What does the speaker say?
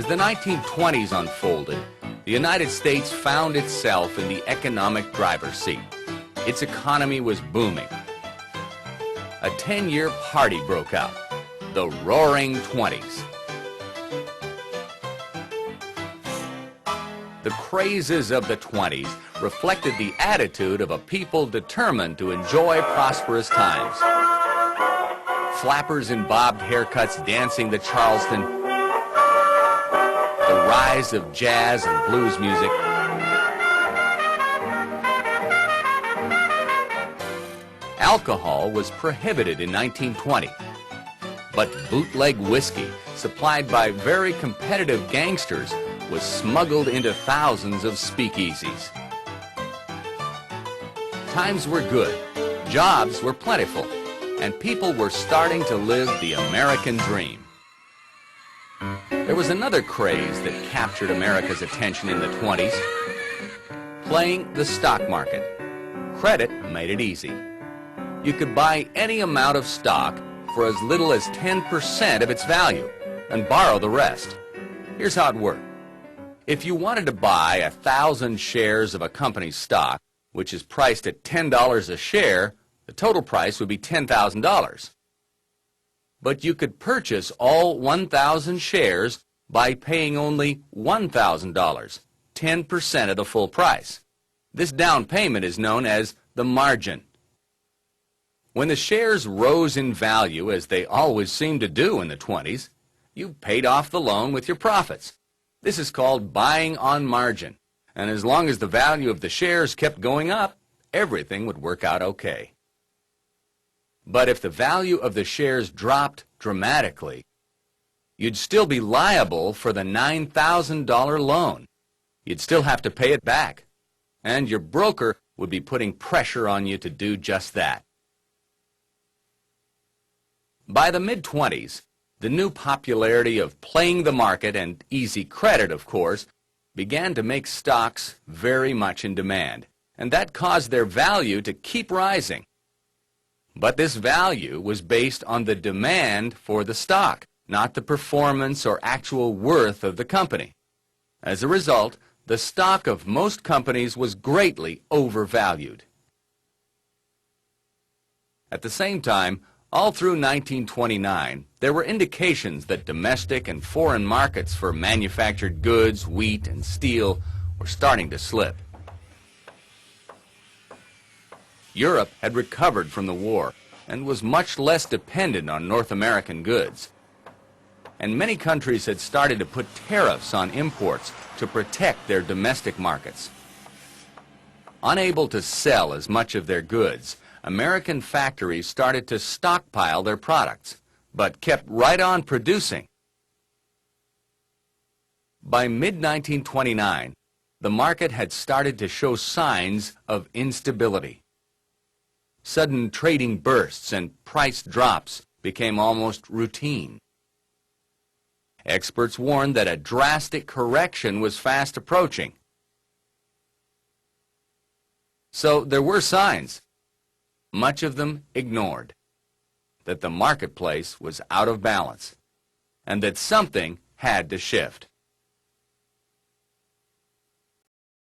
As the 1920s unfolded, the United States found itself in the economic driver's seat. Its economy was booming. A 10-year party broke out, the Roaring Twenties. The crazes of the 20s reflected the attitude of a people determined to enjoy prosperous times. Flappers in bobbed haircuts dancing the Charleston, the rise of jazz and blues music, alcohol was prohibited in 1920, but bootleg whiskey, supplied by very competitive gangsters, was smuggled into thousands of speakeasies. Times were good, jobs were plentiful, and people were starting to live the American dream. There was another craze that captured America's attention in the 20s, playing the stock market. Credit made it easy. You could buy any amount of stock for as little as 10% of its value and borrow the rest. Here's how it worked. If you wanted to buy 1,000 shares of a company's stock, which is priced at $10 a share, the total price would be $10,000. But you could purchase all 1,000 shares by paying only $1,000, 10% of the full price. This down payment is known as the margin. When the shares rose in value, as they always seemed to do in the 20s, you paid off the loan with your profits. This is called buying on margin, and as long as the value of the shares kept going up, everything would work out okay. But if the value of the shares dropped dramatically, you'd still be liable for the $9,000 loan. You'd still have to pay it back, and your broker would be putting pressure on you to do just that. By the mid-20s, the new popularity of playing the market and easy credit, of course, began to make stocks very much in demand, and that caused their value to keep rising. But this value was based on the demand for the stock, not the performance or actual worth of the company. As a result, the stock of most companies was greatly overvalued. At the same time, all through 1929, there were indications that domestic and foreign markets for manufactured goods, wheat, and steel were starting to slip. Europe had recovered from the war and was much less dependent on North American goods. And many countries had started to put tariffs on imports to protect their domestic markets. Unable to sell as much of their goods, American factories started to stockpile their products, but kept right on producing. By mid-1929, the market had started to show signs of instability. Sudden trading bursts and price drops became almost routine. Experts warned that a drastic correction was fast approaching. So there were signs, much of them ignored, that the marketplace was out of balance and that something had to shift.